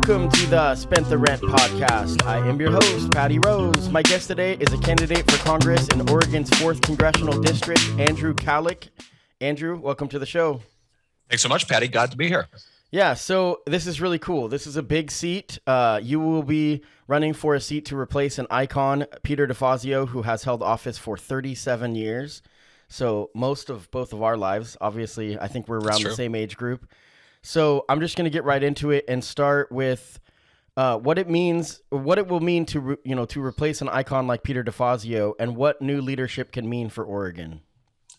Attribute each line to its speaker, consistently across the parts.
Speaker 1: welcome to the Spent the Rent podcast. I am your host, Patty Rose. My guest today is a candidate for Congress in Oregon's 4th Congressional District, Andrew Kalloch. Andrew, welcome to the show.
Speaker 2: Thanks so much, Patty. Glad to be here.
Speaker 1: Yeah, so this is really cool. This is a big seat. You will be running for a seat to replace an icon, Peter DeFazio, who has held office for 37 years. So most of both of our lives, obviously, I think we're around the same age group. So I'm just going to get right into it and start with what it will mean to replace an icon like Peter DeFazio, and what new leadership can mean for Oregon.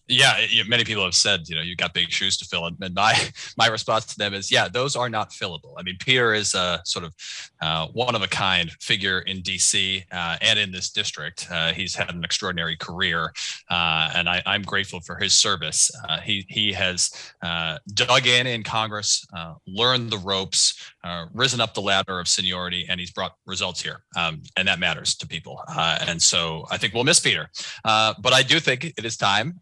Speaker 2: Yeah, many people have said, you've got big shoes to fill. And my response to them is, yeah, those are not fillable. I mean, Peter is a sort of one of a kind figure in DC and in this district. He's had an extraordinary career, and I'm grateful for his service. He has dug in Congress, learned the ropes, risen up the ladder of seniority, and he's brought results here. And that matters to people. And so I think we'll miss Peter. But I do think it is time,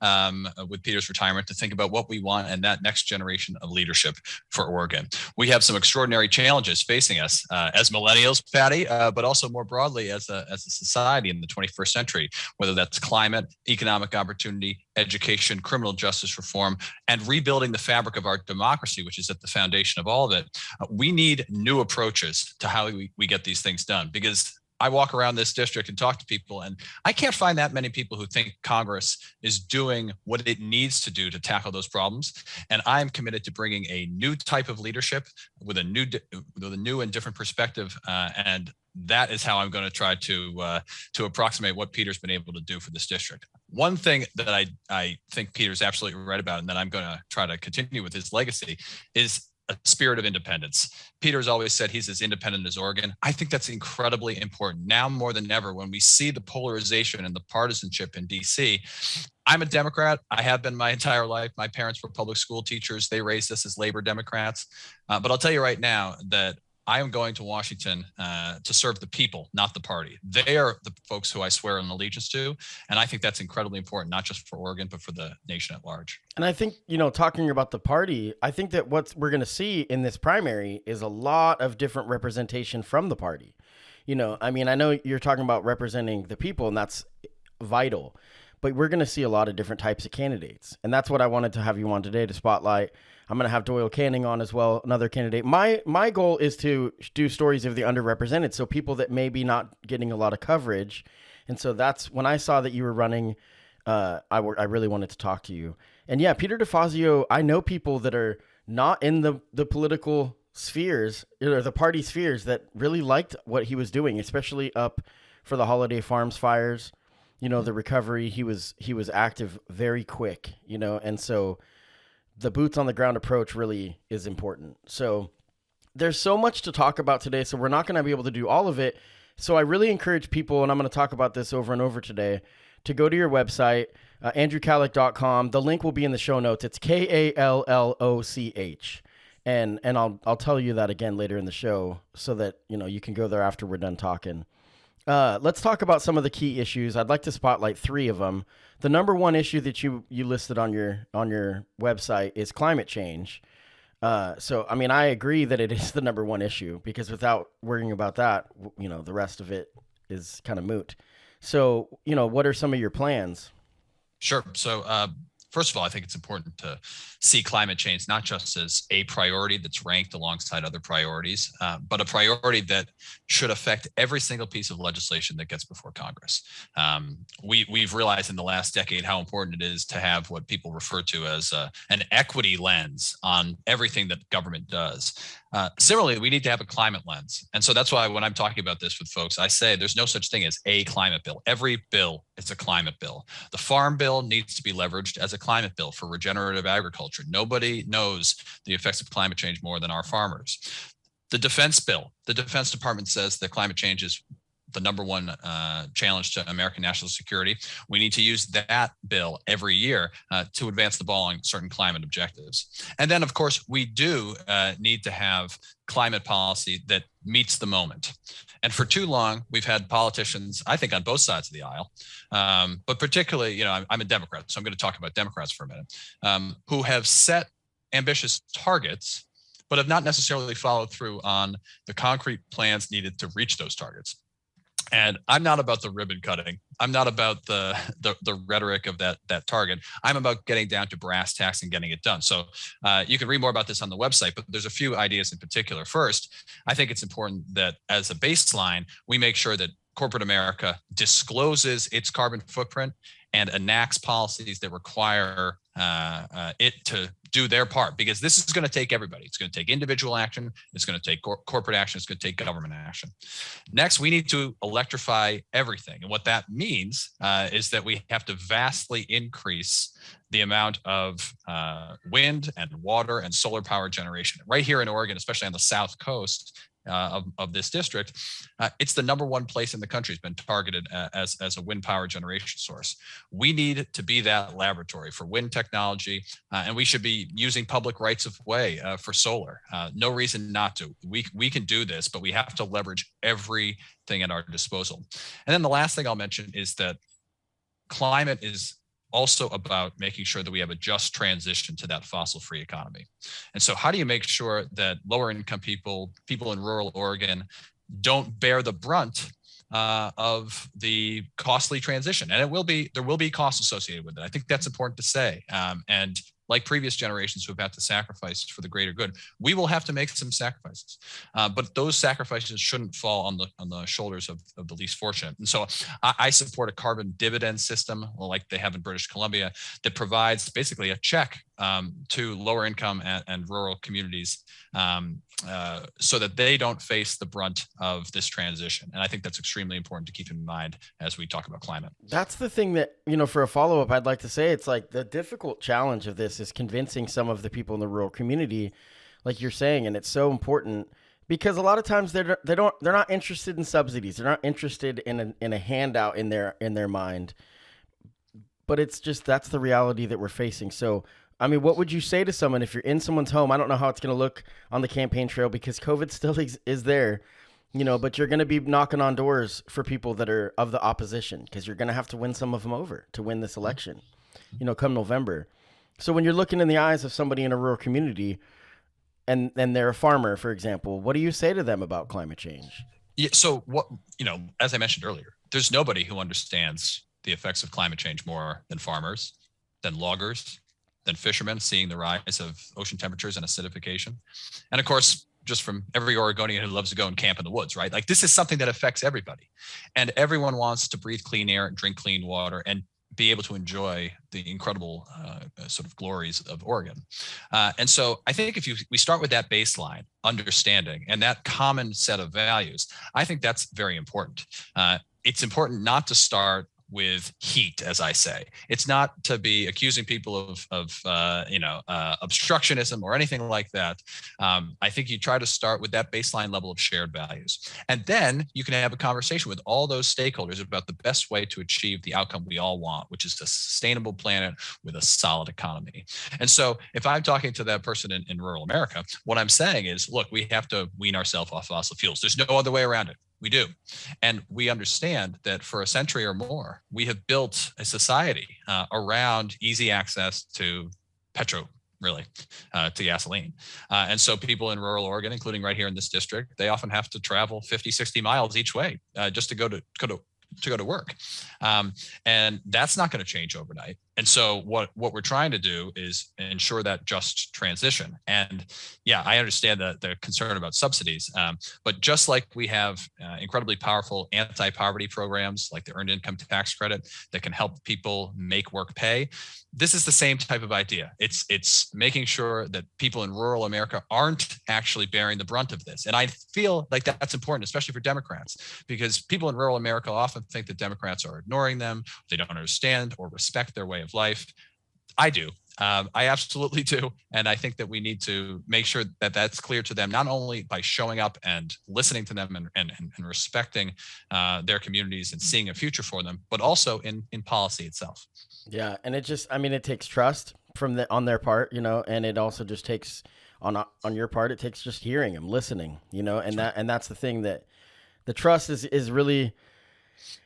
Speaker 2: with Peter's retirement, to think about what we want and that next generation of leadership for Oregon. We have some extraordinary challenges facing us as millennials, Patty, but also more broadly as a society in the 21st century, whether that's climate, economic opportunity, education, criminal justice reform, and rebuilding the fabric of our democracy, which is at the foundation of all of it. We need new approaches to how we get these things done, because I walk around this district and talk to people, and I can't find that many people who think Congress is doing what it needs to do to tackle those problems. And I'm committed to bringing a new type of leadership with a new and different perspective. And that is how I'm going to try to approximate what Peter's been able to do for this district. One thing that I think Peter's absolutely right about, and that I'm going to try to continue with his legacy, is a spirit of independence. Peter's always said he's as independent as Oregon. I think that's incredibly important now more than ever, when we see the polarization and the partisanship in DC. I'm a Democrat. I have been my entire life. My parents were public school teachers. They raised us as labor Democrats. But I'll tell you right now that I am going to Washington to serve the people, not the party. They are the folks who I swear an allegiance to. And I think that's incredibly important, not just for Oregon, but for the nation at large.
Speaker 1: And I think, talking about the party, I think that what we're going to see in this primary is a lot of different representation from the party. I know you're talking about representing the people, and that's vital. But we're going to see a lot of different types of candidates. And that's what I wanted to have you on today to spotlight. I'm going to have Doyle Canning on as well, another candidate. My goal is to do stories of the underrepresented, so people that may be not getting a lot of coverage. And so that's when I saw that you were running, I really wanted to talk to you. And yeah, Peter DeFazio, I know people that are not in the political spheres or the party spheres that really liked what he was doing, especially up for the Holiday Farms fires. The recovery, he was active very quick, and so the boots on the ground approach really is important. So there's so much to talk about today, so we're not going to be able to do all of it. So I really encourage people, and I'm going to talk about this over and over today, to go to your website, andrewkalloch.com. The link will be in the show notes. It's Kalloch. And I'll tell you that again later in the show so that, you can go there after we're done talking. Let's talk about some of the key issues. I'd like to spotlight 3 of them. The number one issue that you listed on your website is climate change. So I agree that it is the number one issue, because without worrying about that, the rest of it is kind of moot. So, what are some of your plans?
Speaker 2: Sure. So, first of all, I think it's important to see climate change not just as a priority that's ranked alongside other priorities, but a priority that should affect every single piece of legislation that gets before Congress. We've realized in the last decade how important it is to have what people refer to as an equity lens on everything that government does. Similarly, we need to have a climate lens. And so that's why when I'm talking about this with folks, I say there's no such thing as a climate bill. Every bill is a climate bill. The Farm Bill needs to be leveraged as a climate bill for regenerative agriculture. Nobody knows the effects of climate change more than our farmers. The Defense Bill, the Defense Department says that climate change is the number one challenge to American national security. We need to use that bill every year to advance the ball on certain climate objectives. And then, of course, we do need to have climate policy that meets the moment. And for too long, we've had politicians, I think on both sides of the aisle, but particularly, I'm a Democrat, so I'm going to talk about Democrats for a minute, who have set ambitious targets but have not necessarily followed through on the concrete plans needed to reach those targets. And I'm not about the ribbon cutting. I'm not about the rhetoric of that target. I'm about getting down to brass tacks and getting it done. So you can read more about this on the website, but there's a few ideas in particular. First, I think it's important that as a baseline, we make sure that corporate America discloses its carbon footprint and enacts policies that require it to do their part, because this is going to take everybody. It's going to take individual action. It's going to take corporate action. It's going to take government action. Next, we need to electrify everything. And what that means is that we have to vastly increase the amount of wind and water and solar power generation. Right here in Oregon, especially on the South Coast, of this district, it's the #1 place in the country has been targeted as a wind power generation source. We need to be that laboratory for wind technology, and we should be using public rights of way for solar. No reason not to. We can do this, but we have to leverage everything at our disposal. And then the last thing I'll mention is that climate is also about making sure that we have a just transition to that fossil-free economy. And so how do you make sure that lower income people in rural Oregon don't bear the brunt of the costly transition? And there will be costs associated with it. I think that's important to say. And like previous generations who have had to sacrifice for the greater good, we will have to make some sacrifices. But those sacrifices shouldn't fall on the shoulders of the least fortunate. And so I support a carbon dividend system like they have in British Columbia that provides basically a check to lower income and rural communities so that they don't face the brunt of this transition. And I think that's extremely important to keep in mind as we talk about climate.
Speaker 1: That's the thing that, for a follow-up, I'd like to say, it's like the difficult challenge of this is convincing some of the people in the rural community, like you're saying, and it's so important because a lot of times they're not interested in subsidies. They're not interested in a handout in their mind, but it's just, that's the reality that we're facing. So, I mean, what would you say to someone if you're in someone's home? I don't know how it's going to look on the campaign trail because COVID still is there, but you're going to be knocking on doors for people that are of the opposition because you're going to have to win some of them over to win this election, come November. So when you're looking in the eyes of somebody in a rural community and they're a farmer, for example, what do you say to them about climate change?
Speaker 2: Yeah, so what, as I mentioned earlier, there's nobody who understands the effects of climate change more than farmers, than loggers, than fishermen, seeing the rise of ocean temperatures and acidification. And of course, just from every Oregonian who loves to go and camp in the woods, right? Like this is something that affects everybody. And everyone wants to breathe clean air and drink clean water and be able to enjoy the incredible sort of glories of Oregon. And so I think if we start with that baseline understanding and that common set of values, I think that's very important. It's important not to start with heat, as I say. It's not to be accusing people of obstructionism or anything like that. I think you try to start with that baseline level of shared values. And then you can have a conversation with all those stakeholders about the best way to achieve the outcome we all want, which is a sustainable planet with a solid economy. And so if I'm talking to that person in rural America, what I'm saying is, look, we have to wean ourselves off fossil fuels. There's no other way around it. We do. And we understand that for a century or more, we have built a society around easy access to petrol, really, to gasoline. And so people in rural Oregon, including right here in this district, they often have to travel 50, 60 miles each way just to go to work. And that's not going to change overnight. And so what we're trying to do is ensure that just transition. And yeah, I understand the concern about subsidies, but just like we have incredibly powerful anti-poverty programs like the Earned Income Tax Credit that can help people make work pay, this is the same type of idea. It's making sure that people in rural America aren't actually bearing the brunt of this. And I feel like that's important, especially for Democrats, because people in rural America often think that Democrats are ignoring them, they don't understand or respect their way of life. I do. I absolutely do. And I think that we need to make sure that that's clear to them, not only by showing up and listening to them and respecting their communities and seeing a future for them, but also in policy itself.
Speaker 1: Yeah. And it takes trust on their part, and it also just takes on your part, it takes just hearing them, listening, and that's the thing, that the trust is really,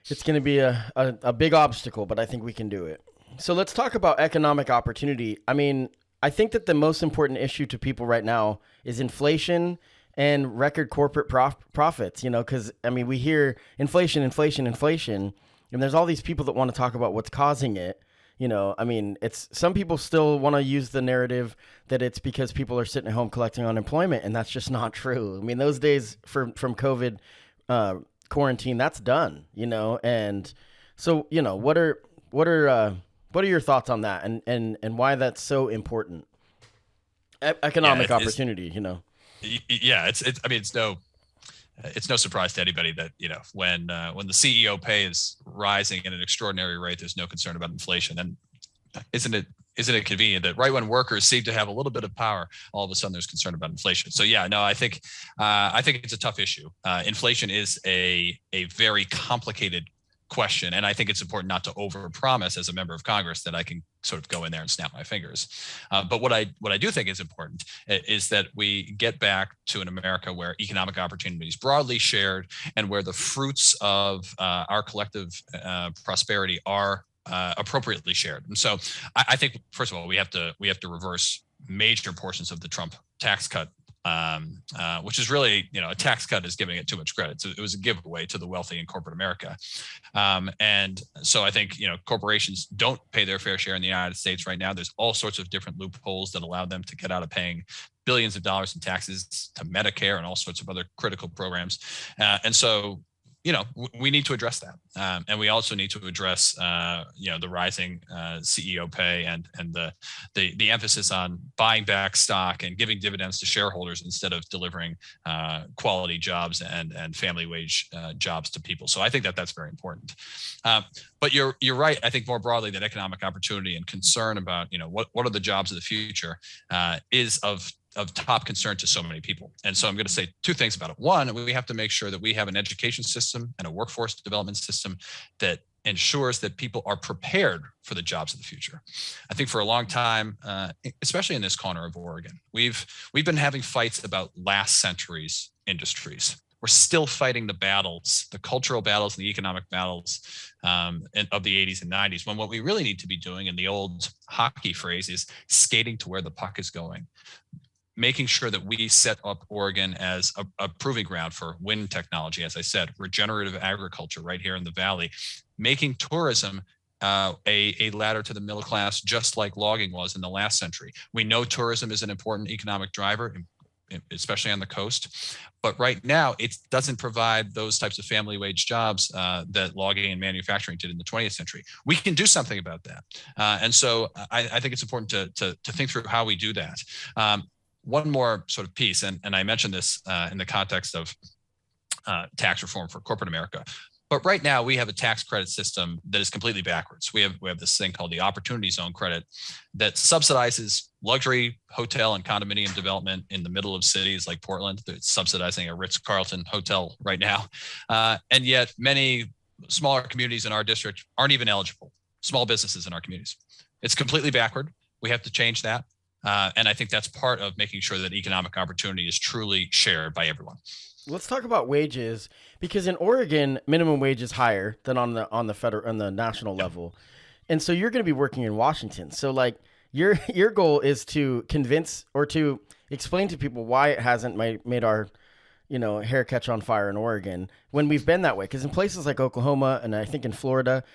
Speaker 1: it's going to be a big obstacle, but I think we can do it. So let's talk about economic opportunity. I mean, I think that the most important issue to people right now is inflation and record corporate profits, because I mean, we hear inflation, inflation, inflation, and there's all these people that want to talk about what's causing it. I mean, it's some people still want to use the narrative that it's because people are sitting at home collecting unemployment, and that's just not true. I mean, those days from COVID quarantine, that's done, and so, what are your thoughts on that, and why that's so important? Economic opportunity,
Speaker 2: Yeah, I mean, it's no surprise to anybody that when the CEO pay is rising at an extraordinary rate, there's no concern about inflation. And isn't it convenient that right when workers seem to have a little bit of power, all of a sudden there's concern about inflation? So yeah, no, I think it's a tough issue. Inflation is a very complicated question, and I think it's important not to overpromise as a member of Congress that I can sort of go in there and snap my fingers. But what I do think is important is that we get back to an America where economic opportunity is broadly shared and where the fruits of our collective prosperity are appropriately shared. And so I think, first of all, we have to reverse major portions of the Trump tax cut, which is really, a tax cut is giving it too much credit. So it was a giveaway to the wealthy in corporate America. And so I think, corporations don't pay their fair share in the United States right now. There's all sorts of different loopholes that allow them to get out of paying billions of dollars in taxes to Medicare and all sorts of other critical programs. And so, we need to address that. And we also need to address, the rising CEO pay and the emphasis on buying back stock and giving dividends to shareholders instead of delivering quality jobs and family wage jobs to people. So I think that that's very important. But you're right. I think more broadly that economic opportunity and concern about, what are the jobs of the future is of top concern to so many people. And so I'm going to say two things about it. One, we have to make sure that we have an education system and a workforce development system that ensures that people are prepared for the jobs of the future. I think for a long time, especially in this corner of Oregon, we've been having fights about last century's industries. We're still fighting the battles, the cultural battles and the economic battles of the 80s and 90s, when what we really need to be doing, in the old hockey phrase, is skating to where the puck is going. Making sure that we set up Oregon as a proving ground for wind technology, as I said, regenerative agriculture right here in the valley, making tourism a ladder to the middle class, just like logging was in the last century. We know tourism is an important economic driver, especially on the coast. But right now, it doesn't provide those types of family wage jobs that logging and manufacturing did in the 20th century. We can do something about that. And so I think it's important to think through how we do that. One more sort of piece, and I mentioned this in the context of tax reform for corporate America. But right now we have a tax credit system that is completely backwards. We have this thing called the Opportunity Zone credit that subsidizes luxury hotel and condominium development in the middle of cities like Portland. It's subsidizing a Ritz-Carlton hotel right now. And yet many smaller communities in our district aren't even eligible, small businesses in our communities. It's completely backward. We have to change that. And I think that's part of making sure that economic opportunity is truly shared by everyone.
Speaker 1: Let's talk about wages, because in Oregon, minimum wage is higher than on the national level, and so you're going to be working in Washington. So like your goal is to convince or to explain to people why it hasn't made our hair catch on fire in Oregon when we've been that way. Because in places like Oklahoma and I think in Florida,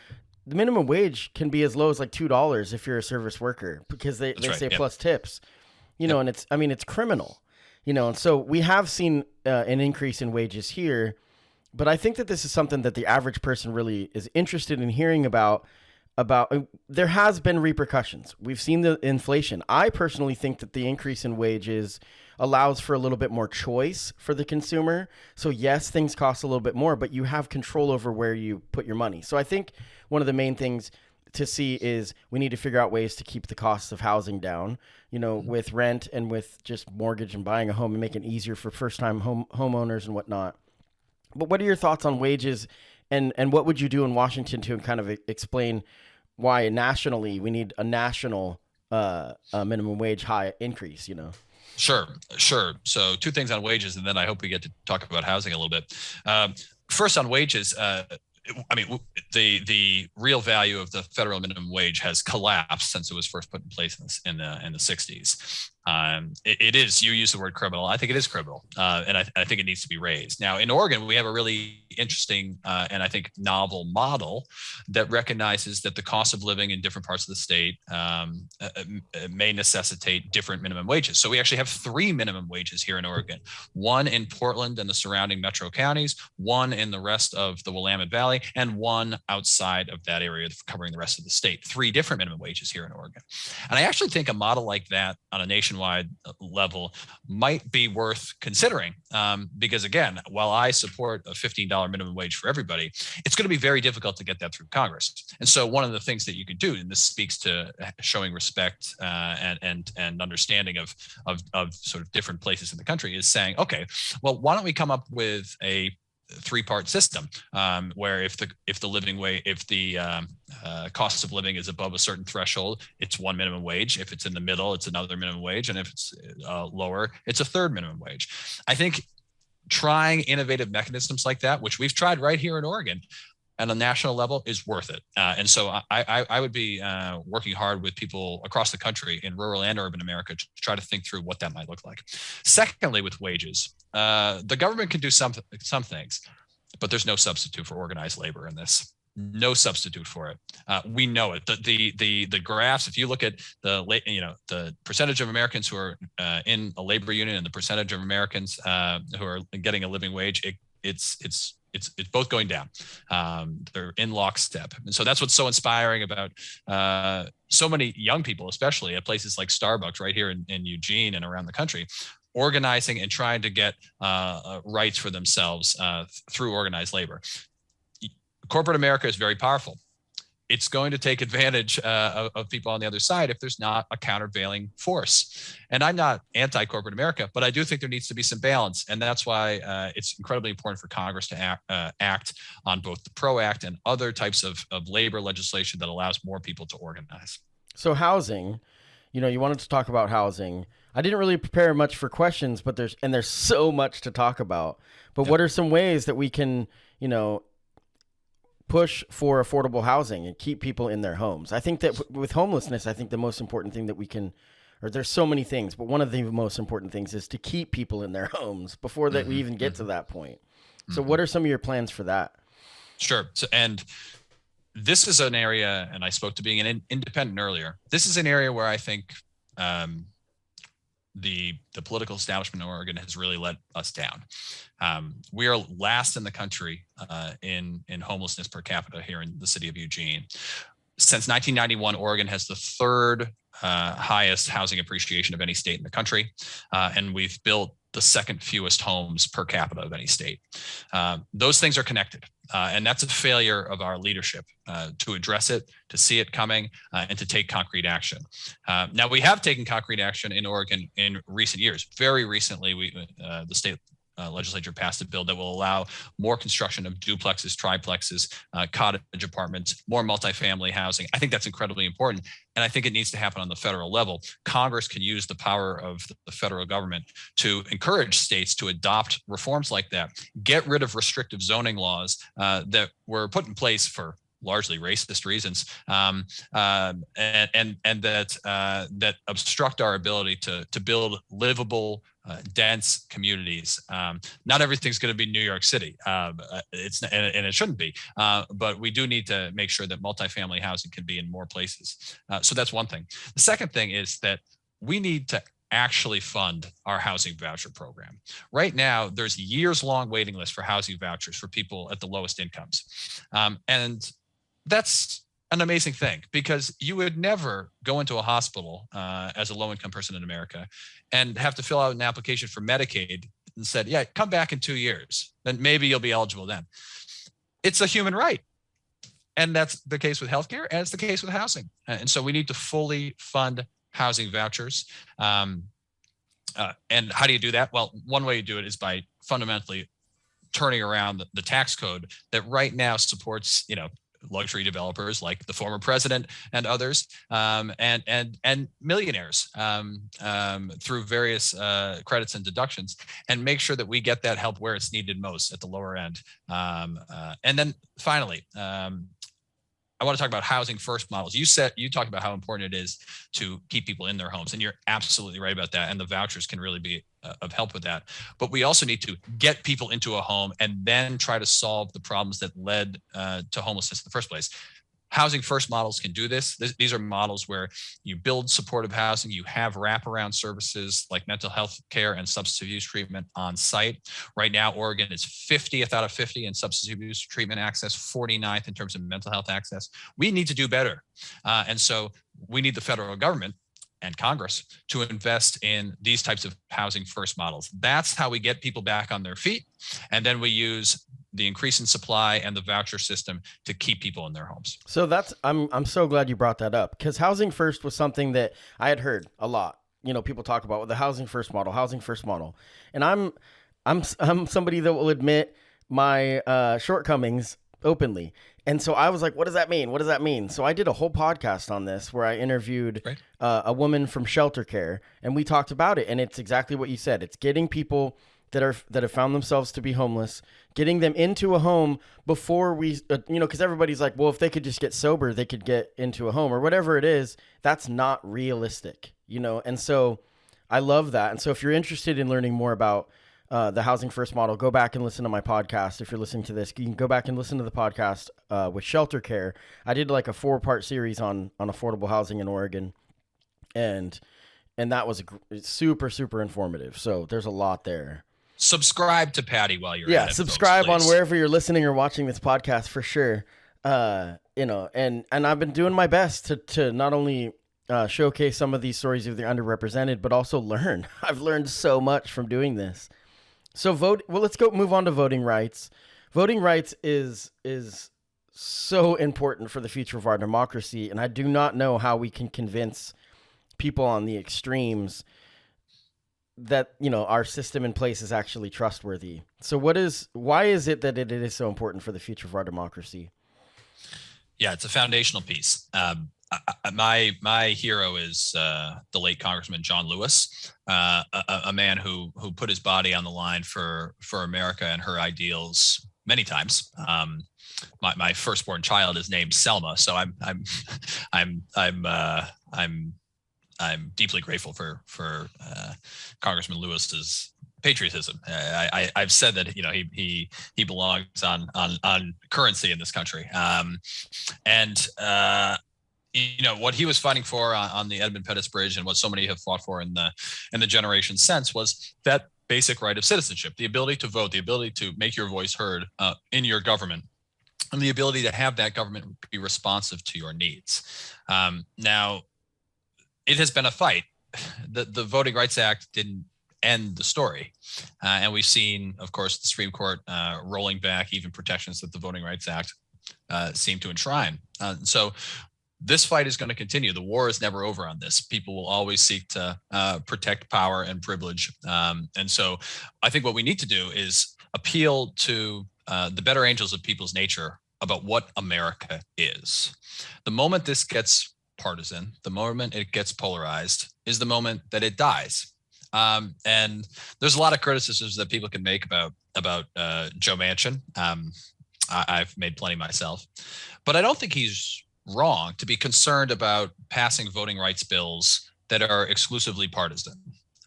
Speaker 1: the minimum wage can be as low as like $2 if you're a service worker, because they say plus tips, and it's criminal, and so we have seen an increase in wages here, but I think that this is something that the average person really is interested in hearing about. There has been repercussions. We've seen the inflation. I personally think that the increase in wages allows for a little bit more choice for the consumer. So yes, things cost a little bit more, but you have control over where you put your money. So I think one of the main things to see is we need to figure out ways to keep the costs of housing down, with rent and with just mortgage and buying a home, and make it easier for first-time homeowners and whatnot. But what are your thoughts on wages, and what would you do in Washington to kind of explain why nationally we need a national minimum wage high increase,
Speaker 2: Sure. So two things on wages, and then I hope we get to talk about housing a little bit. First on wages, I mean, the real value of the federal minimum wage has collapsed since it was first put in place in the 60s. It is, you use the word criminal. I think it is criminal, and I think it needs to be raised. Now, in Oregon, we have a really interesting and I think novel model that recognizes that the cost of living in different parts of the state may necessitate different minimum wages. So we actually have 3 minimum wages here in Oregon: one in Portland and the surrounding metro counties, one in the rest of the Willamette Valley, and one outside of that area covering the rest of the state. 3 different minimum wages here in Oregon. And I actually think a model like that on a nationwide level might be worth considering, because again, while I support a $15 minimum wage for everybody, it's going to be very difficult to get that through Congress. And so one of the things that you could do, and this speaks to showing respect and understanding of sort of different places in the country, is saying, okay, well, why don't we come up with a 3-part system, where if the cost of living is above a certain threshold, it's 1 minimum wage. If it's in the middle, it's another minimum wage, and if it's lower, it's a 3rd minimum wage. I think trying innovative mechanisms like that, which we've tried right here in Oregon, at a national level, is worth it. And so I would be working hard with people across the country in rural and urban America to try to think through what that might look like. Secondly, with wages, the government can do some things, but there's no substitute for organized labor in this. No substitute for it. We know it. The graphs, if you look at the percentage of Americans who are in a labor union and the percentage of Americans who are getting a living wage, it's both going down. They're in lockstep. And so that's what's so inspiring about so many young people, especially at places like Starbucks right here in Eugene and around the country, organizing and trying to get rights for themselves through organized labor. Corporate America is very powerful. It's going to take advantage of people on the other side if there's not a countervailing force. And I'm not anti-corporate America, but I do think there needs to be some balance. And that's why it's incredibly important for Congress to act on both the PRO Act and other types of labor legislation that allows more people to organize.
Speaker 1: So housing, you wanted to talk about housing. I didn't really prepare much for questions, but there's so much to talk about. But What are some ways that we can, push for affordable housing and keep people in their homes? I think that with homelessness, I think the most important thing that we can, or there's so many things, but one of the most important things is to keep people in their homes before that we even get to that point. So what are some of your plans for that?
Speaker 2: Sure. So, and this is an area, and I spoke to being an independent earlier. This is an area where I think the political establishment in Oregon has really let us down. We are last in the country in homelessness per capita here in the city of Eugene. Since 1991, Oregon has the 3rd highest housing appreciation of any state in the country, and we've built the 2nd fewest homes per capita of any state. Those things are connected. And that's a failure of our leadership to address it, to see it coming, and to take concrete action. Now, we have taken concrete action in Oregon in recent years. Very recently, the state legislature passed a bill that will allow more construction of duplexes, triplexes, cottage apartments, more multifamily housing. I think that's incredibly important. And I think it needs to happen on the federal level. Congress can use the power of the federal government to encourage states to adopt reforms like that, get rid of restrictive zoning laws that were put in place for largely racist reasons, and that obstruct our ability to build livable, dense communities. Not everything's going to be New York City. And it shouldn't be. But we do need to make sure that multifamily housing can be in more places. So that's one thing. The second thing is that we need to actually fund our housing voucher program. Right now, there's years-long waiting list for housing vouchers for people at the lowest incomes. And that's an amazing thing, because you would never go into a hospital as a low-income person in America and have to fill out an application for Medicaid and said, yeah, come back in 2 years, then maybe you'll be eligible then. It's a human right. And that's the case with healthcare, and it's the case with housing. And so we need to fully fund housing vouchers. And how do you do that? Well, one way you do it is by fundamentally turning around the tax code that right now supports, luxury developers like the former president and others, and millionaires through various credits and deductions, and make sure that we get that help where it's needed most at the lower end. And then finally, I want to talk about housing first models. You talked about how important it is to keep people in their homes, and you're absolutely right about that. And the vouchers can really be of help with that. But we also need to get people into a home and then try to solve the problems that led to homelessness in the first place. Housing first models can do this. These are models where you build supportive housing, you have wraparound services like mental health care and substance abuse treatment on site. Right now, Oregon is 50th out of 50 in substance abuse treatment access, 49th in terms of mental health access. We need to do better. And so we need the federal government and Congress to invest in these types of housing first models. That's how we get people back on their feet. And then we use the increase in supply and the voucher system to keep people in their homes.
Speaker 1: So I'm so glad you brought that up, because housing first was something that I had heard a lot. People talk about the housing first model. And I'm somebody that will admit my shortcomings openly. And so I was like, what does that mean? So I did a whole podcast on this where I interviewed a woman from shelter care, and we talked about it. And it's exactly what you said. It's getting people that have found themselves to be homeless, getting them into a home before we, because everybody's like, well, if they could just get sober, they could get into a home or whatever it is. That's not realistic, And so I love that. And so if you're interested in learning more about the housing first model, go back and listen to my podcast. If you're listening to this, you can go back and listen to the podcast with shelter care. I did like a 4-part series on affordable housing in Oregon, and that was super, super informative. So there's a lot there.
Speaker 2: Subscribe to Patty while you're at it.
Speaker 1: Subscribe
Speaker 2: folks,
Speaker 1: on wherever you're listening or watching this podcast for sure. And I've been doing my best to not only showcase some of these stories of the underrepresented, but also learn. I've learned so much from doing this. So let's move on to voting rights. Voting rights is so important for the future of our democracy, and I do not know how we can convince people on the extremes that our system in place is actually trustworthy. So why is it that it is so important for the future of our democracy?
Speaker 2: Yeah, it's a foundational piece. My hero is the late Congressman John Lewis, a man who put his body on the line for America and her ideals many times. My firstborn child is named Selma, so I'm deeply grateful for Congressman Lewis's patriotism. I've said that he belongs on currency in this country, and what he was fighting for on the Edmund Pettus Bridge, and what so many have fought for in the generation since, was that basic right of citizenship, the ability to vote, the ability to make your voice heard in your government, and the ability to have that government be responsive to your needs. Now, it has been a fight. The Voting Rights Act didn't end the story. And we've seen, of course, the Supreme Court rolling back even protections that the Voting Rights Act seemed to enshrine. So this fight is going to continue. The war is never over on this. People will always seek to protect power and privilege. And so I think what we need to do is appeal to the better angels of people's nature about what America is. The moment this gets partisan, the moment it gets polarized, is the moment that it dies. And there's a lot of criticisms that people can make about Joe Manchin. I've made plenty myself, but I don't think he's wrong to be concerned about passing voting rights bills that are exclusively partisan.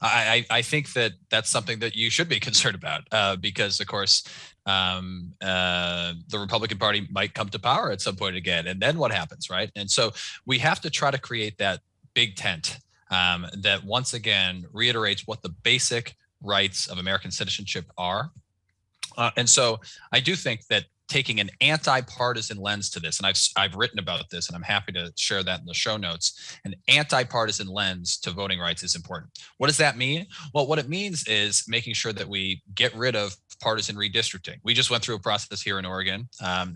Speaker 2: I think that that's something that you should be concerned about because, of course, the Republican Party might come to power at some point again. And then what happens, right? And so we have to try to create that big tent that once again reiterates what the basic rights of American citizenship are. And so I do think that taking an anti-partisan lens to this, and I've written about this, and I'm happy to share that in the show notes, an anti-partisan lens to voting rights is important. What does that mean? Well, what it means is making sure that we get rid of partisan redistricting. We just went through a process here in Oregon,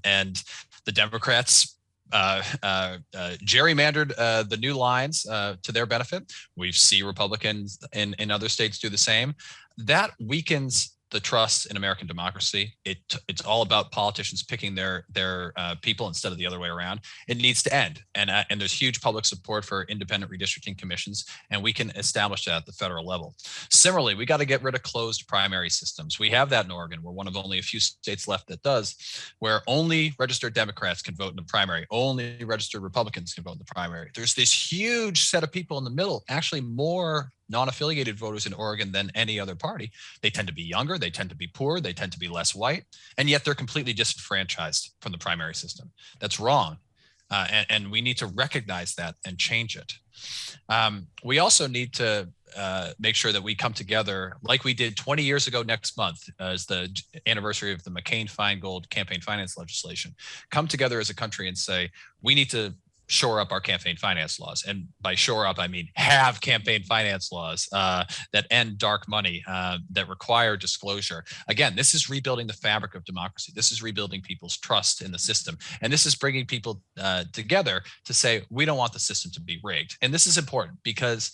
Speaker 2: and the Democrats gerrymandered the new lines to their benefit. We see Republicans in other states do the same. That weakens the trust in American democracy. It's all about politicians picking their people instead of the other way around. It needs to end, and there's huge public support for independent redistricting commissions, and we can establish that at the federal level. Similarly, we got to get rid of closed primary systems. We have that in Oregon. We're one of only a few states left that does, where only registered Democrats can vote in the primary, only registered Republicans can vote in the primary. There's this huge set of people in the middle, actually more non-affiliated voters in Oregon than any other party. They tend to be younger, they tend to be poor, they tend to be less white, and yet they're completely disenfranchised from the primary system. That's wrong. And we need to recognize that and change it. We also need to make sure that we come together like we did 20 years ago next month as the anniversary of the McCain-Feingold campaign finance legislation. Come together as a country and say, we need to shore up our campaign finance laws. And by shore up, I mean have campaign finance laws that end dark money, that require disclosure. Again, this is rebuilding the fabric of democracy. This is rebuilding people's trust in the system. And this is bringing people together to say, we don't want the system to be rigged. And this is important because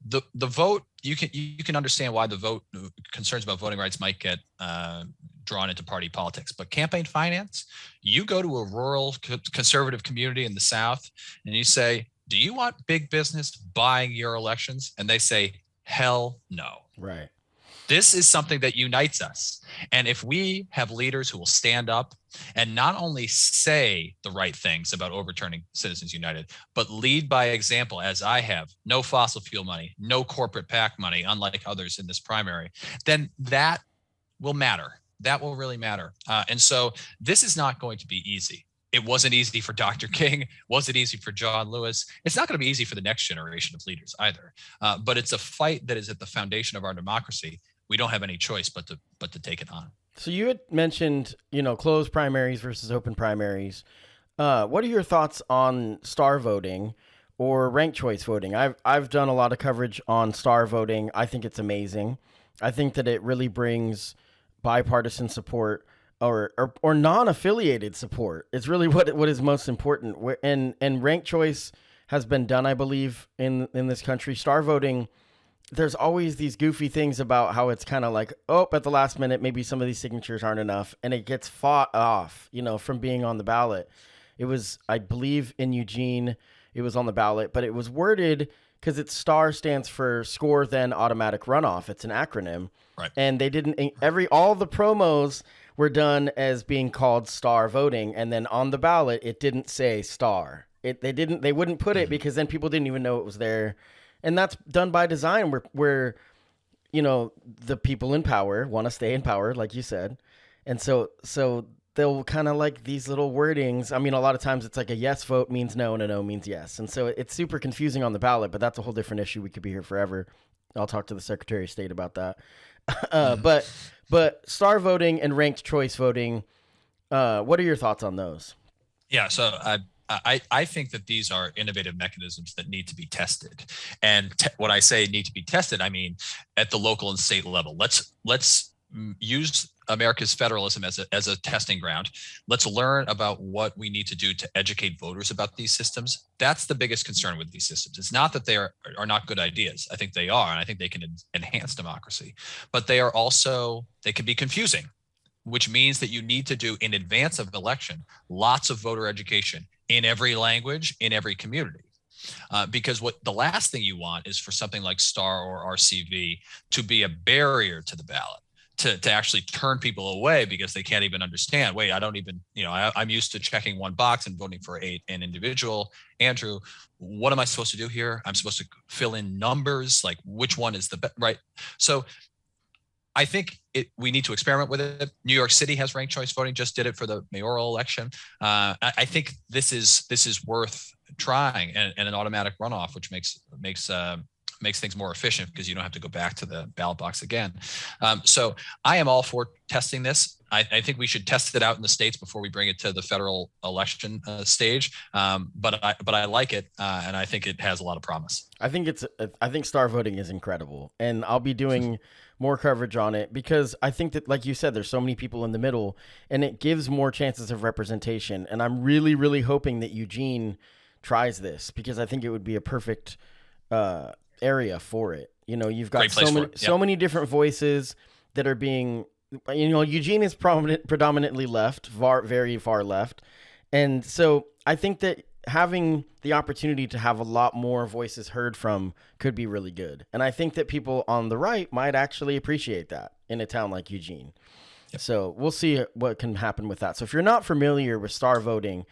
Speaker 2: the vote, you can understand why the vote concerns about voting rights might get drawn into party politics, but campaign finance, you go to a rural conservative community in the South and you say, do you want big business buying your elections? And they say, hell no.
Speaker 1: Right.
Speaker 2: This is something that unites us. And if we have leaders who will stand up and not only say the right things about overturning Citizens United, but lead by example, as I have, no fossil fuel money, no corporate PAC money, unlike others in this primary, then that will matter. That will really matter. And so this is not going to be easy. It wasn't easy for Dr. King. Wasn't easy for John Lewis. It's not going to be easy for the next generation of leaders either. But it's a fight that is at the foundation of our democracy. We don't have any choice but to take it on.
Speaker 1: So you had mentioned, closed primaries versus open primaries. What are your thoughts on star voting or ranked choice voting? I've done a lot of coverage on star voting. I think it's amazing. I think that it really brings bipartisan support or non-affiliated support. It's really what is most important. And ranked choice has been done, I believe, in this country. Star voting, there's always these goofy things about how it's kind of like, at the last minute, maybe some of these signatures aren't enough, and it gets fought off, from being on the ballot. It was, I believe, in Eugene, it was on the ballot, but it was worded because its STAR stands for score then automatic runoff. It's an acronym.
Speaker 2: Right.
Speaker 1: And they didn't, all the promos were done as being called star voting. And then on the ballot, it didn't say star. They wouldn't put it because then people didn't even know it was there. And that's done by design where the people in power want to stay in power, like you said. And so they'll kind of like these little wordings. I mean, a lot of times it's like a yes vote means no and a no means yes. And so it's super confusing on the ballot, but that's a whole different issue. We could be here forever. I'll talk to the Secretary of State about that. But star voting and ranked choice voting, what are your thoughts on those?
Speaker 2: Yeah, so I think that these are innovative mechanisms that need to be tested. And when I say need to be tested, I mean at the local and state level. Let's use America's federalism as a testing ground. Let's learn about what we need to do to educate voters about these systems. That's the biggest concern with these systems. It's not that they are not good ideas. I think they are, and I think they can enhance democracy. But they can be confusing, which means that you need to do, in advance of election, lots of voter education in every language, in every community. Because the last thing you want is for something like STAR or RCV to be a barrier to the ballot. To actually turn people away because they can't even understand. Wait, I don't even, I'm used to checking one box and voting for an individual. Andrew, what am I supposed to do here? I'm supposed to fill in numbers, like which one is the best, right? So I think we need to experiment with it. New York City has ranked choice voting, just did it for the mayoral election. I think this is worth trying, and an automatic runoff, which makes things more efficient because you don't have to go back to the ballot box again. So I am all for testing this. I think we should test it out in the states before we bring it to the federal election stage. But I like it, and I think it has a lot of promise.
Speaker 1: I think star voting is incredible, and I'll be doing more coverage on it because I think that, like you said, there's so many people in the middle, and it gives more chances of representation. And I'm really, really hoping that Eugene tries this because I think it would be a perfect area for it. You've got so many different voices that are being Eugene is predominantly left, very far left. And so I think that having the opportunity to have a lot more voices heard from could be really good. And I think that people on the right might actually appreciate that in a town like Eugene.
Speaker 2: Yep.
Speaker 1: So we'll see what can happen with that. So if you're not familiar with star voting,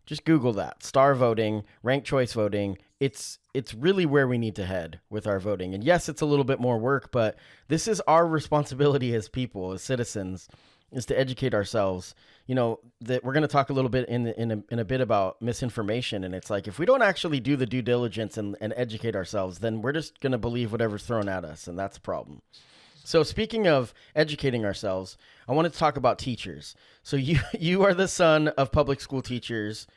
Speaker 1: just Google that. Star voting, ranked choice voting. It's really where we need to head with our voting. And yes, it's a little bit more work, but this is our responsibility as people, as citizens, is to educate ourselves. That we're going to talk a little bit in a bit about misinformation. And it's like, if we don't actually do the due diligence and educate ourselves, then we're just going to believe whatever's thrown at us. And that's a problem. So speaking of educating ourselves, I wanted to talk about teachers. So you are the son of public school teachers,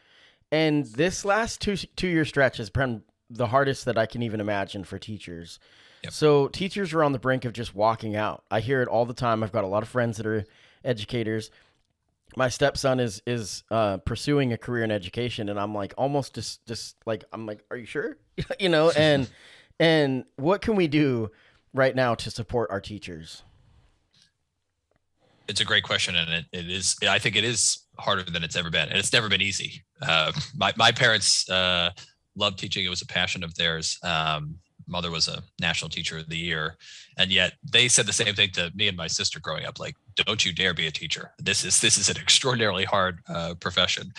Speaker 1: and this last two-year stretch has been the hardest that I can even imagine for teachers.
Speaker 2: Yep.
Speaker 1: So teachers are on the brink of just walking out. I hear it all the time. I've got a lot of friends that are educators. My stepson is pursuing a career in education, and I'm like almost just like, I'm like, are you sure? And what can we do right now to support our teachers?
Speaker 2: It's a great question, and it is. I think it is harder than it's ever been, and it's never been easy. My parents loved teaching; it was a passion of theirs. Mother was a national teacher of the year, and yet they said the same thing to me and my sister growing up: like, "Don't you dare be a teacher. This is an extraordinarily hard profession."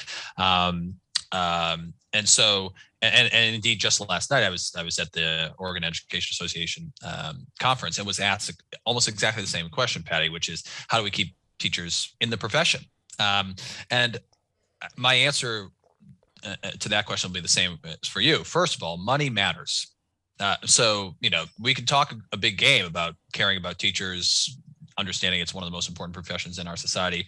Speaker 2: And so, and indeed, just last night I was at the Oregon Education Association conference and was asked almost exactly the same question, Patty, which is, how do we keep teachers in the profession? And my answer to that question will be the same as for you. First of all, money matters. So we can talk a big game about caring about teachers, understanding it's one of the most important professions in our society,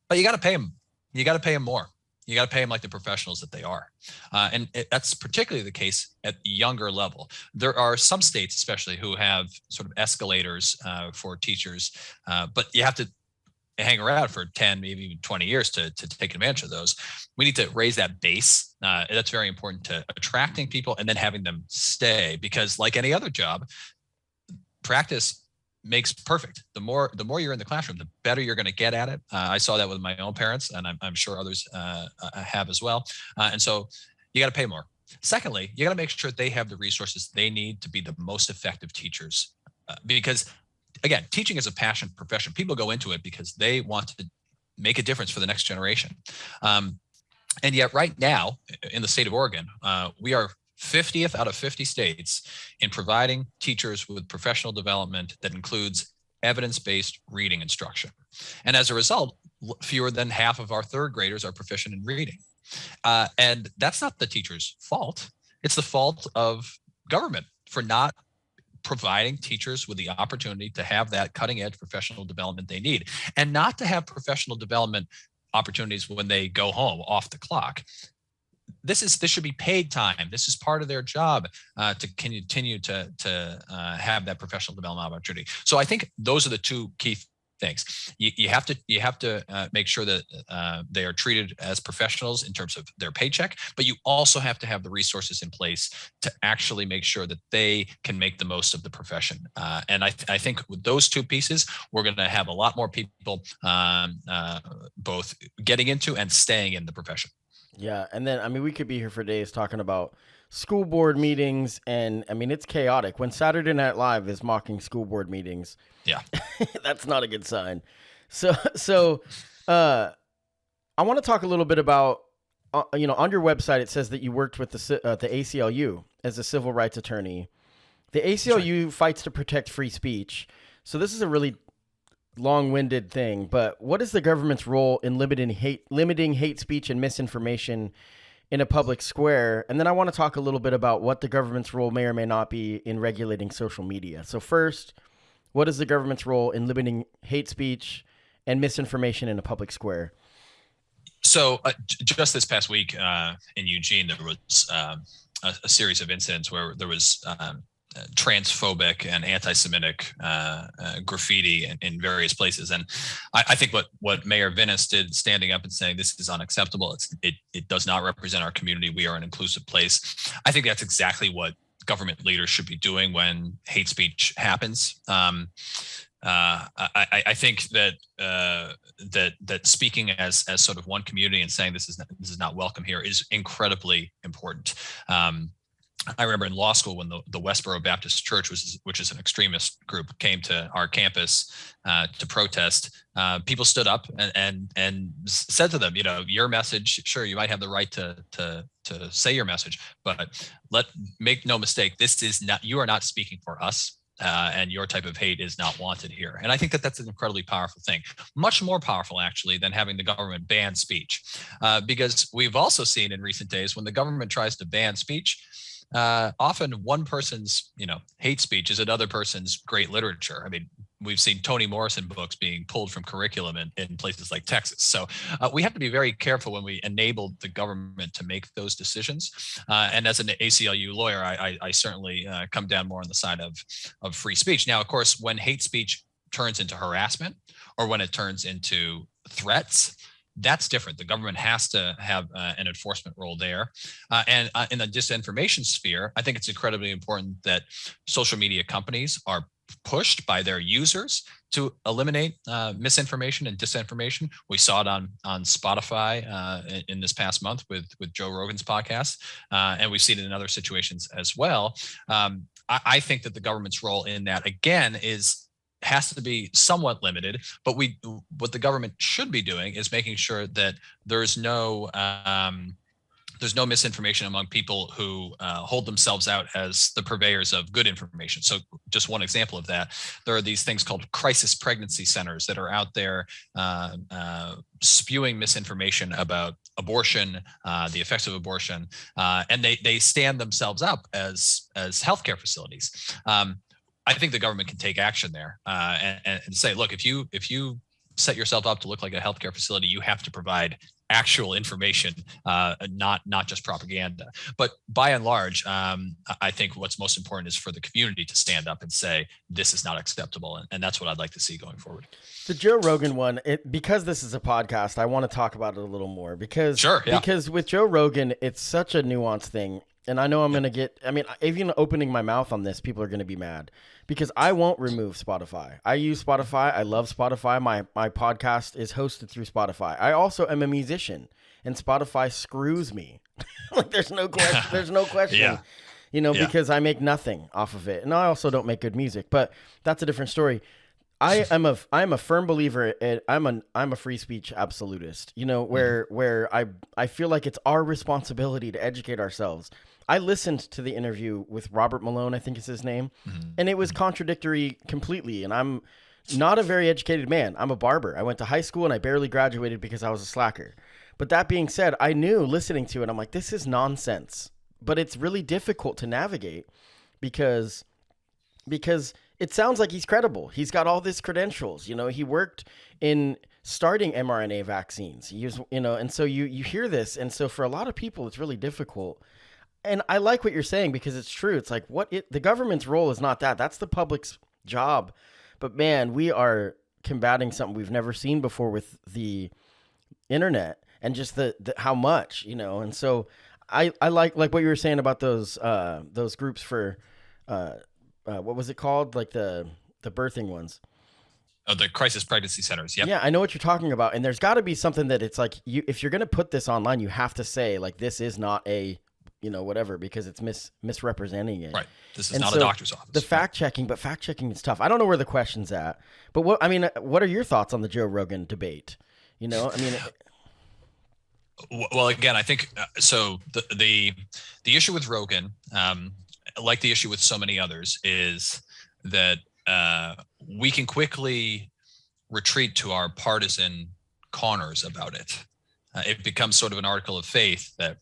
Speaker 2: but you got to pay them. You got to pay them more. You got to pay them like the professionals that they are. And that's particularly the case at the younger level. There are some states, especially, who have sort of escalators for teachers, but you have to hang around for 10, maybe even 20 years to take advantage of those. We need to raise that base. That's very important to attracting people and then having them stay, because like any other job, practice makes perfect. The more you're in the classroom, the better you're going to get at it. I saw that with my own parents, and I'm sure others have as well. And so you got to pay more. Secondly, you got to make sure they have the resources they need to be the most effective teachers, because again, teaching is a passion profession. People go into it because they want to make a difference for the next generation. And yet right now in the state of Oregon, we are 50th out of 50 states in providing teachers with professional development that includes evidence-based reading instruction. And as a result, fewer than half of our third graders are proficient in reading. And that's not the teacher's fault. It's the fault of government for not providing teachers with the opportunity to have that cutting-edge professional development they need, and not to have professional development opportunities when they go home off the clock. This should be paid time. This is part of their job to continue to have that professional development opportunity. So I think those are the two key things. You have to make sure that they are treated as professionals in terms of their paycheck, but you also have to have the resources in place to actually make sure that they can make the most of the profession. And I think with those two pieces, we're going to have a lot more people both getting into and staying in the profession.
Speaker 1: Yeah, and then we could be here for days talking about school board meetings, and it's chaotic. When Saturday Night Live is mocking school board meetings,
Speaker 2: yeah,
Speaker 1: that's not a good sign. So I want to talk a little bit about on your website it says that you worked with the ACLU as a civil rights attorney. The ACLU fights to protect free speech. So this is a really long-winded thing, but what is the government's role in limiting hate speech and misinformation in a public square? And then I want to talk a little bit about what the government's role may or may not be in regulating social media. So first, what is the government's role in limiting hate speech and misinformation in a public square?
Speaker 2: So just this past week in Eugene, there was a series of incidents where there was transphobic and anti-Semitic graffiti in various places. And I think what Mayor Vinnis did, standing up and saying this is unacceptable, it does not represent our community, we are an inclusive place. I think that's exactly what government leaders should be doing when hate speech happens. I think that that speaking as sort of one community and saying this is not welcome here is incredibly important. I remember in law school when the Westboro Baptist Church, which is an extremist group, came to our campus to protest. People stood up and said to them, your message, sure, you might have the right to say your message, but make no mistake, you are not speaking for us. And your type of hate is not wanted here. And I think that that's an incredibly powerful thing, much more powerful actually than having the government ban speech, because we've also seen in recent days when the government tries to ban speech, often one person's hate speech is another person's great literature. I mean, we've seen Toni Morrison books being pulled from curriculum in places like Texas. So we have to be very careful when we enable the government to make those decisions. And as an ACLU lawyer, I certainly come down more on the side of free speech. Now, of course, when hate speech turns into harassment or when it turns into threats, that's different. The government has to have an enforcement role there. And in the disinformation sphere, I think it's incredibly important that social media companies are pushed by their users to eliminate misinformation and disinformation. We saw it on Spotify in this past month with Joe Rogan's podcast, and we've seen it in other situations as well. I think that the government's role in that, again, has to be somewhat limited, but what the government should be doing is making sure that there's no misinformation among people who hold themselves out as the purveyors of good information. So just one example of that, there are these things called crisis pregnancy centers that are out there spewing misinformation about abortion, the effects of abortion, and they stand themselves up as healthcare facilities. I think the government can take action there and say, look, if you set yourself up to look like a healthcare facility, you have to provide actual information, not just propaganda. But by and large, I think what's most important is for the community to stand up and say, this is not acceptable. And that's what I'd like to see going forward.
Speaker 1: The Joe Rogan one, because this is a podcast, I want to talk about it a little more because,
Speaker 2: sure, yeah.
Speaker 1: Because with Joe Rogan, it's such a nuanced thing. And I know I'm going to get, even opening my mouth on this, people are going to be mad because I won't remove Spotify. I use Spotify. I love Spotify. My podcast is hosted through Spotify. I also am a musician and Spotify screws me. Like there's no question. There's no question,
Speaker 2: yeah.
Speaker 1: Because I make nothing off of it. And I also don't make good music, but that's a different story. I'm a firm believer. I'm a free speech absolutist, where I feel like it's our responsibility to educate ourselves. I listened to the interview with Robert Malone, I think is his name, and it was contradictory completely. And I'm not a very educated man. I'm a barber. I went to high school and I barely graduated because I was a slacker. But that being said, I knew listening to it, I'm like, this is nonsense. But it's really difficult to navigate because it sounds like he's credible. He's got all these credentials. He worked in starting mRNA vaccines. He was, and so you hear this. And so for a lot of people, it's really difficult. And I like what you're saying because it's true. It's like the government's role is not that. That's the public's job. But man, we are combating something we've never seen before with the internet and just the how much, And so I like what you were saying about those groups for what was it called? Like the birthing ones.
Speaker 2: Oh, the crisis pregnancy centers. Yep.
Speaker 1: Yeah, I know what you're talking about. And there's got to be something that it's like if you're going to put this online, you have to say like this is not a whatever, because it's misrepresenting it.
Speaker 2: Right. This is not a doctor's office.
Speaker 1: The fact checking is tough. I don't know where the question's at, but what are your thoughts on the Joe Rogan debate? Well,
Speaker 2: again, I think so. The issue with Rogan, like the issue with so many others, is that we can quickly retreat to our partisan corners about it. It becomes sort of an article of faith that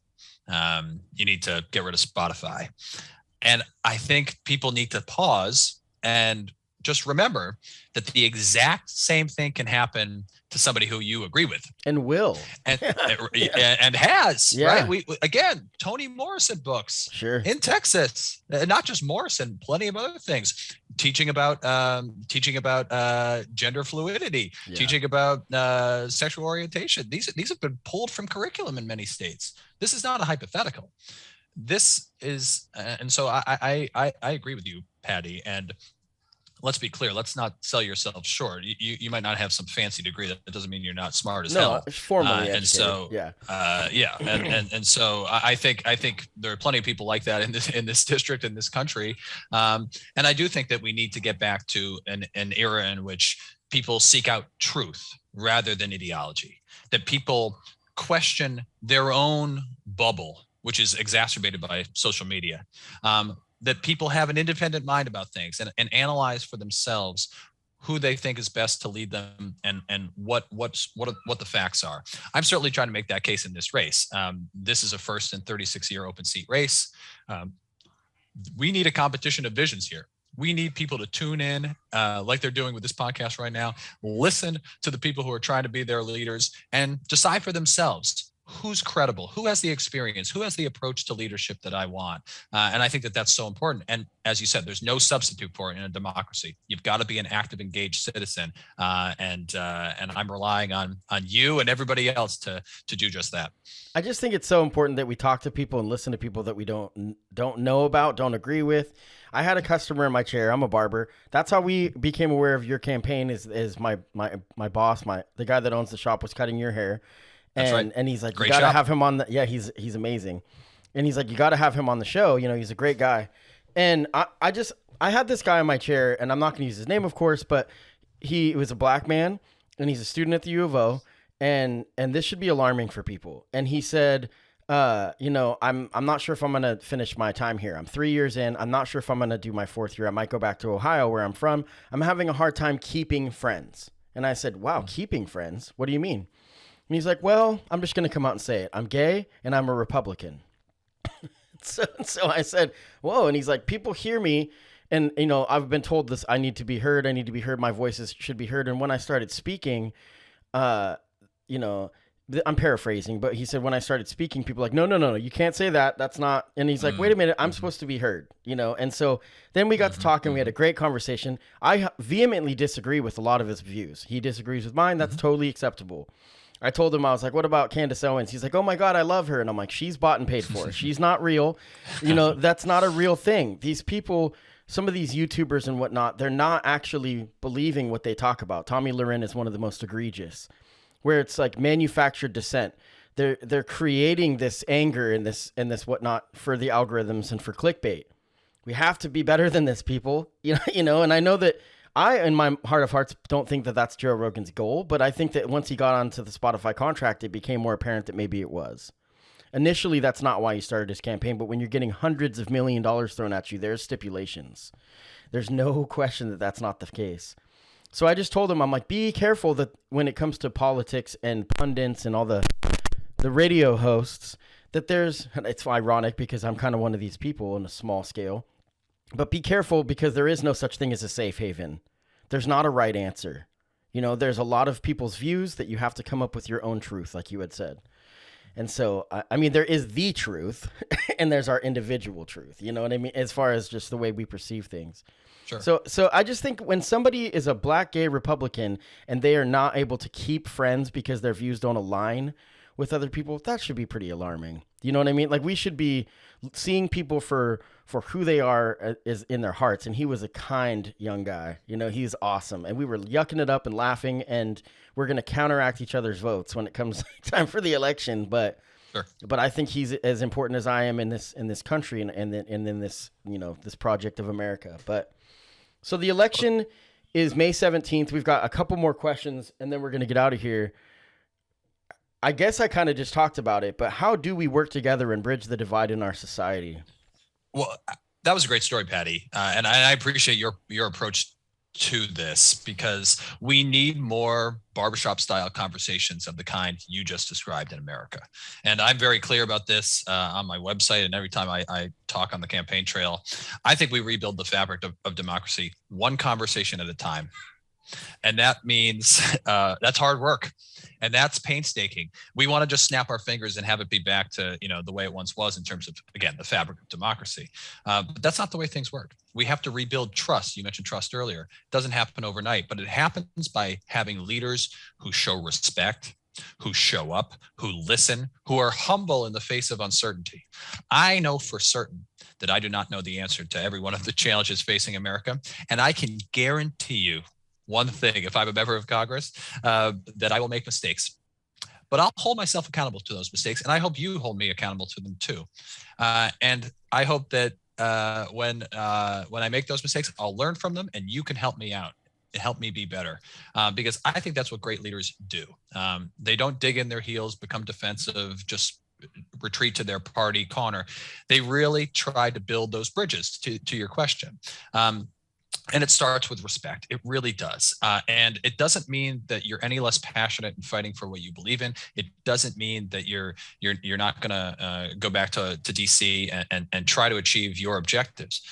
Speaker 2: you need to get rid of Spotify. And I think people need to pause and just remember that the exact same thing can happen to somebody who you agree with
Speaker 1: and will
Speaker 2: and has, right? We again, Toni Morrison books,
Speaker 1: sure,
Speaker 2: in Texas, not just Morrison, plenty of other things, teaching about gender fluidity, teaching about sexual orientation. These have been pulled from curriculum in many states. This is not a hypothetical. This is, and so I agree with you, Patty. And let's be clear. Let's not sell yourself short. You might not have some fancy degree. That doesn't mean you're not smart as hell.
Speaker 1: Formally educated.
Speaker 2: And so, yeah. And so I think there are plenty of people like that in this district, in this country. And I do think that we need to get back to an era in which people seek out truth rather than ideology, that people question their own bubble, which is exacerbated by social media, that people have an independent mind about things and analyze for themselves who they think is best to lead them and what the facts are. I'm certainly trying to make that case in this race. This is a first and 36-year open seat race. We need a competition of visions here. We need people to tune in like they're doing with this podcast right now, listen to the people who are trying to be their leaders and decide for themselves who's credible, who has the experience, who has the approach to leadership that I want. And I think that that's so important. And as you said, there's no substitute for it in a democracy. You've got to be an active, engaged citizen. And I'm relying on you and everybody else to do just that.
Speaker 1: I just think it's so important that we talk to people and listen to people that we don't know about, don't agree with. I had a customer in my chair. I'm a barber. That's how we became aware of your campaign. Is my boss, the guy that owns the shop, was cutting your hair. And,
Speaker 2: right.
Speaker 1: And he's like,
Speaker 2: great
Speaker 1: you got to
Speaker 2: shop.
Speaker 1: have him on he's amazing. And he's like, you got to have him on the show. You know, he's a great guy. And I had this guy in my chair, and I'm not going to use his name, of course, but he was a black man, and he's a student at the U of O. And this should be alarming for people. And he said, I'm not sure if I'm going to finish my time here. I'm 3 years in. I'm not sure if I'm going to do my 4th year. I might go back to Ohio, where I'm from. I'm having a hard time keeping friends. And I said, wow, keeping friends? What do you mean? And he's like, well, I'm just going to come out and say it. I'm gay and I'm a Republican. So I said, whoa. And he's like, people hear me. And, I've been told this, I need to be heard. My voices should be heard. And when I started speaking, I'm paraphrasing, but he said, when I started speaking, people were like, no, you can't say that. That's not. And he's like, wait a minute, I'm supposed to be heard, And so then we got to talking. We had a great conversation. I vehemently disagree with a lot of his views. He disagrees with mine. That's totally acceptable. I told him, I was like, what about Candace Owens? He's like, oh my God, I love her. And I'm like, she's bought and paid for. She's not real. That's not a real thing. These people, some of these YouTubers and whatnot, they're not actually believing what they talk about. Tommy Loren is one of the most egregious, where it's like manufactured dissent. They're creating this anger and this whatnot for the algorithms and for clickbait. We have to be better than this, people. And I know that I, in my heart of hearts, don't think that that's Joe Rogan's goal, but I think that once he got onto the Spotify contract, it became more apparent that maybe it was. Initially, that's not why he started his campaign, but when you're getting hundreds of $1 million thrown at you, there's stipulations. There's no question that that's not the case. So I just told him, I'm like, be careful that when it comes to politics and pundits and all the radio hosts, that it's ironic because I'm kind of one of these people on a small scale. But be careful, because there is no such thing as a safe haven. There's not a right answer. There's a lot of people's views that you have to come up with your own truth, like you had said. And so, there is the truth and there's our individual truth. You know what I mean? As far as just the way we perceive things.
Speaker 2: Sure.
Speaker 1: So I just think when somebody is a black gay Republican and they are not able to keep friends because their views don't align with other people, that should be pretty alarming. You know what I mean? Like, we should be seeing people for who they are is in their hearts. And he was a kind young guy. He's awesome. And we were yucking it up and laughing, and we're going to counteract each other's votes when it comes time for the election. But
Speaker 2: sure.
Speaker 1: But I think he's as important as I am in this country and in this, this project of America. But so the election is May 17th. We've got a couple more questions, and then we're going to get out of here. I guess I kind of just talked about it, but how do we work together and bridge the divide in our society?
Speaker 2: Well, that was a great story, Patty. And I appreciate your approach to this, because we need more barbershop style conversations of the kind you just described in America. And I'm very clear about this on my website. And every time I talk on the campaign trail, I think we rebuild the fabric of democracy one conversation at a time. And that means that's hard work. And that's painstaking. We want to just snap our fingers and have it be back to, the way it once was in terms of, again, the fabric of democracy. But that's not the way things work. We have to rebuild trust. You mentioned trust earlier. It doesn't happen overnight, but it happens by having leaders who show respect, who show up, who listen, who are humble in the face of uncertainty. I know for certain that I do not know the answer to every one of the challenges facing America. And I can guarantee you one thing, if I'm a member of Congress, that I will make mistakes. But I'll hold myself accountable to those mistakes, and I hope you hold me accountable to them too. And I hope that when I make those mistakes, I'll learn from them, and you can help me out, help me be better, because I think that's what great leaders do. They don't dig in their heels, become defensive, just retreat to their party corner. They really try to build those bridges to your question. And it starts with respect. It really does. And it doesn't mean that you're any less passionate in fighting for what you believe in. It doesn't mean that you're not going to go back to DC and try to achieve your objectives.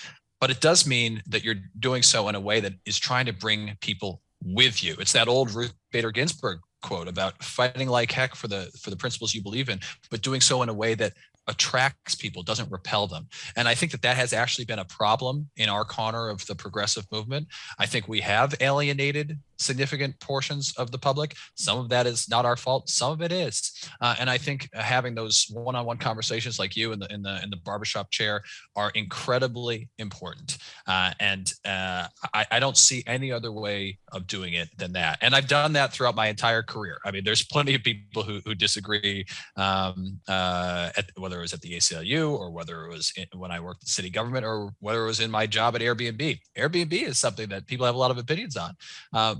Speaker 2: But it does mean that you're doing so in a way that is trying to bring people with you. It's that old Ruth Bader Ginsburg quote about fighting like heck for the principles you believe in, but doing so in a way that attracts people, doesn't repel them. And I think that has actually been a problem in our corner of the progressive movement. I think we have alienated significant portions of the public. Some of that is not our fault. Some of it is. And I think having those one-on-one conversations like you in the barbershop chair are incredibly important. And I don't see any other way of doing it than that. And I've done that throughout my entire career. I mean, there's plenty of people who disagree, whether it was at the ACLU or whether it was when I worked in city government or whether it was in my job at Airbnb. Airbnb is something that people have a lot of opinions on.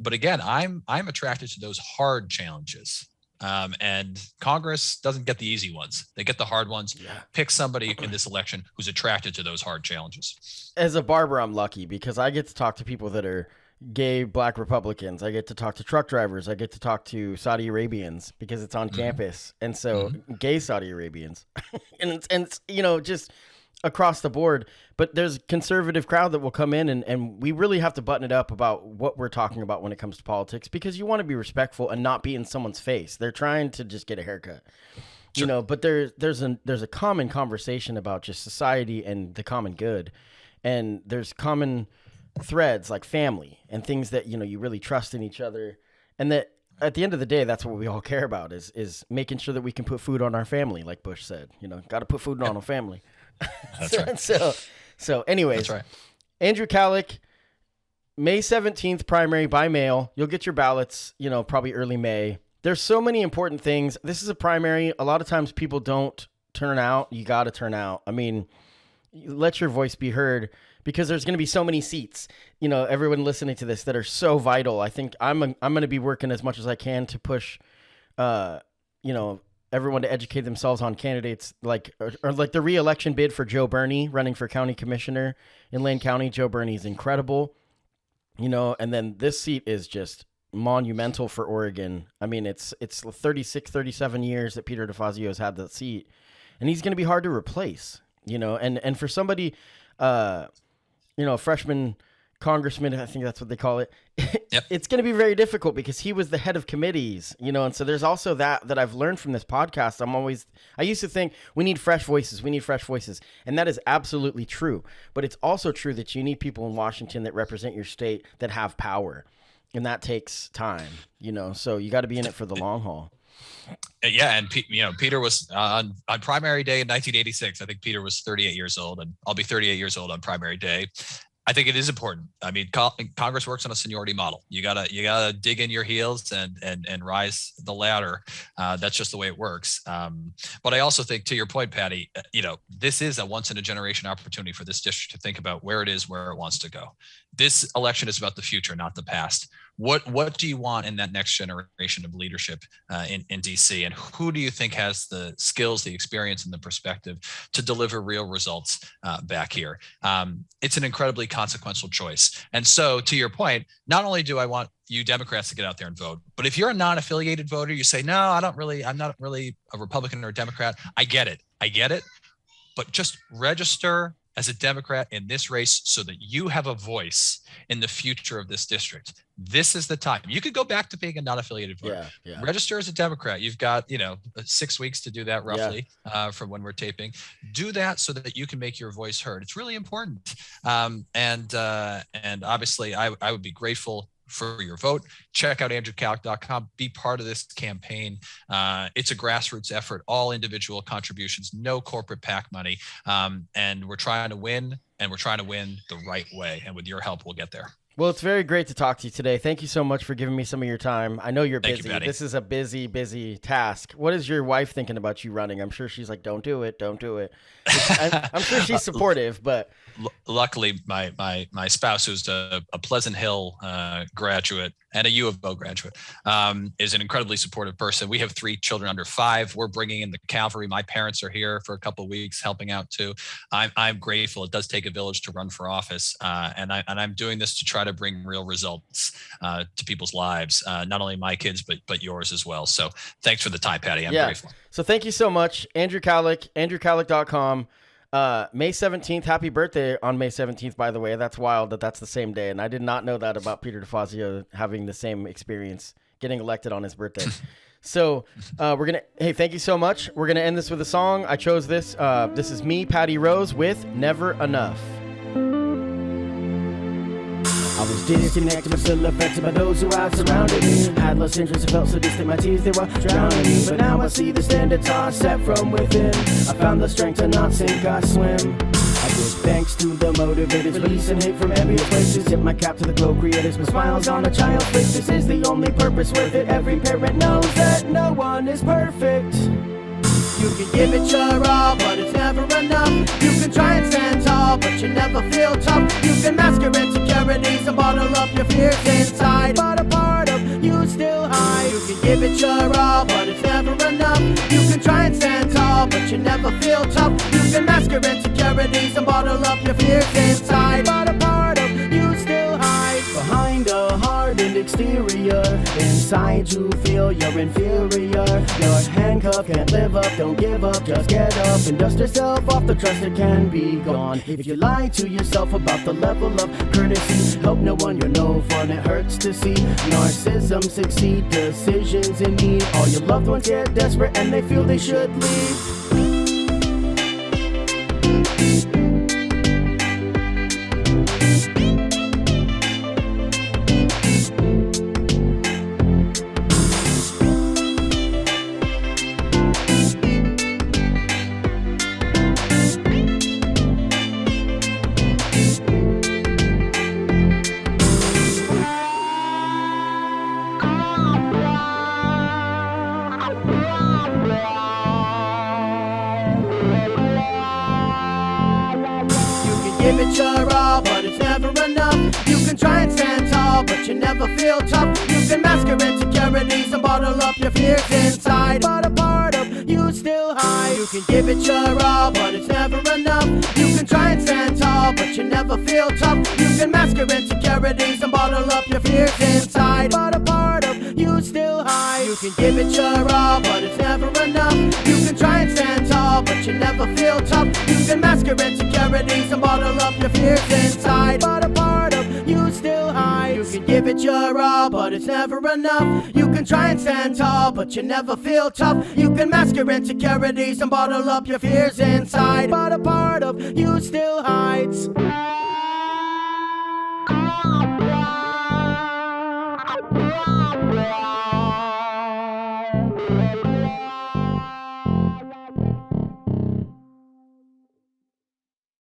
Speaker 2: But again, I'm attracted to those hard challenges. And Congress doesn't get the easy ones. They get the hard ones. Yeah. Pick somebody in this election who's attracted to those hard challenges.
Speaker 1: As a barber, I'm lucky because I get to talk to people that are gay Black Republicans. I get to talk to truck drivers. I get to talk to Saudi Arabians because it's on campus. And so gay Saudi Arabians and it's, just across the board. But there's a conservative crowd that will come in and we really have to button it up about what we're talking about when it comes to politics, because you want to be respectful and not be in someone's face. They're trying to just get a haircut, sure. But there's a common conversation about just society and the common good. And there's common threads like family and things that, you really trust in each other. And that at the end of the day, that's what we all care about is making sure that we can put food on our family. Like Bush said, got to put food on our family.
Speaker 2: That's right.
Speaker 1: So anyways,
Speaker 2: that's right.
Speaker 1: Andrew Kalloch, May 17th, primary by mail. You'll get your ballots, probably early May. There's so many important things. This is a primary. A lot of times people don't turn out. You got to turn out. I mean, let your voice be heard because there's going to be so many seats, everyone listening to this that are so vital. I think I'm going to be working as much as I can to push, everyone to educate themselves on candidates like the re-election bid for Joe Berney running for county commissioner in Lane County. Joe Berney is incredible, and then this seat is just monumental for Oregon. I mean, it's 36, 37 years that Peter DeFazio has had that seat, and he's going to be hard to replace, and for somebody, a freshman congressman, I think that's what they call it. Yep. It's going to be very difficult because he was the head of committees, and so there's also that I've learned from this podcast. I used to think we need fresh voices. And that is absolutely true. But it's also true that you need people in Washington that represent your state that have power. And that takes time, so you got to be in it for the long haul.
Speaker 2: Yeah. And Peter was on primary day in 1986. I think Peter was 38 years old, and I'll be 38 years old on primary day. I think it is important. I mean, Congress works on a seniority model. You gotta dig in your heels and rise the ladder. That's just the way it works. But I also think, to your point, Patty, this is a once in a generation opportunity for this district to think about where it wants to go. This election is about the future, not the past. What do you want in that next generation of leadership in DC? And who do you think has the skills, the experience, and the perspective to deliver real results back here? It's an incredibly consequential choice. And so, to your point, not only do I want you Democrats to get out there and vote, but if you're a non-affiliated voter, you say, no, I'm not really a Republican or a Democrat. I get it. But just register as a Democrat in this race so that you have a voice in the future of this district. This is the time. You could go back to being a non-affiliated voter. Yeah. Register as a Democrat. You've got, 6 weeks to do that roughly from when we're taping. Do that so that you can make your voice heard. It's really important. And obviously I would be grateful for your vote. Check out andrewkalloch.com. Be part of this campaign. It's a grassroots effort, all individual contributions, no corporate PAC money. And we're trying to win, and we're trying to win the right way. And with your help, we'll get there.
Speaker 1: Well, it's very great to talk to you today. Thank you so much for giving me some of your time. I know you're busy.
Speaker 2: Thank you,
Speaker 1: this is a busy, busy task. What is your wife thinking about you running? I'm sure she's like, don't do it. Don't do it. I'm sure she's supportive, but
Speaker 2: luckily my spouse, who's a Pleasant Hill graduate and a U of O graduate, is an incredibly supportive person. We have 3 children under 5. We're bringing in the cavalry. My parents are here for a couple of weeks helping out too. I'm grateful. It does take a village to run for office, and I'm doing this to try to bring real results to people's lives, not only my kids but yours as well. So thanks for the time, Patty. I'm grateful.
Speaker 1: So thank you so much, Andrew Kalloch, andrewkalloch.com. May 17th, happy birthday on May 17th, by the way. That's wild that that's the same day. And I did not know that about Peter DeFazio having the same experience, getting elected on his birthday. So hey, thank you so much. We're going to end this with a song. I chose this. This is me, Patty Rose, with Never Enough.
Speaker 3: I was disconnected but still affected by those who I surrounded me. Had lost interest and felt so distant, my tears they were drowning me. But now I see the standards are set from within. I found the strength to not sink, I swim. I give thanks to the motivators, releasing hate from envious places. Tip my cap to the glow creators, my smiles on a child's face. This is the only purpose worth it. Every parent knows that no one is perfect. You can give it your all, but it's never enough. You can try and stand tall, but you never feel tough. You can mask your insecurities and bottle up your fears inside, but a part of you still hide. You can give it your all, but it's never enough. You can try and stand tall, but you never feel tough. You can mask your insecurities and bottle up your fears inside, but a part of you still hide. Behind a hardened exterior, inside you feel you're inferior. You're handcuffed, can't live up, don't give up, just get up and dust yourself off the trust that can be gone. If you lie to yourself about the level of courtesy, help no one, you're no fun, it hurts to see narcissism succeed, decisions in need. All your loved ones get desperate and they feel they should leave. Give it your all, but it's never enough. You can try and stand tall, but you never feel tough. You can mask your insecurities and bottle up your fears inside, but a part of you still hide. You can give it your all, but it's never enough. You can try and stand tall, but you never feel tough. You can mask your insecurities and bottle up your fears inside, but a part of you still hide. You can give it your all, but it's never enough. You can try and stand tall, but you never feel tough. You can mask your insecurities and bottle up your fears inside, but a part of you still hide. You can give it your all, but it's never enough. You can try and stand tall, but you never feel tough. You can mask your insecurities and bottle up your fears inside, but a part of you still hides.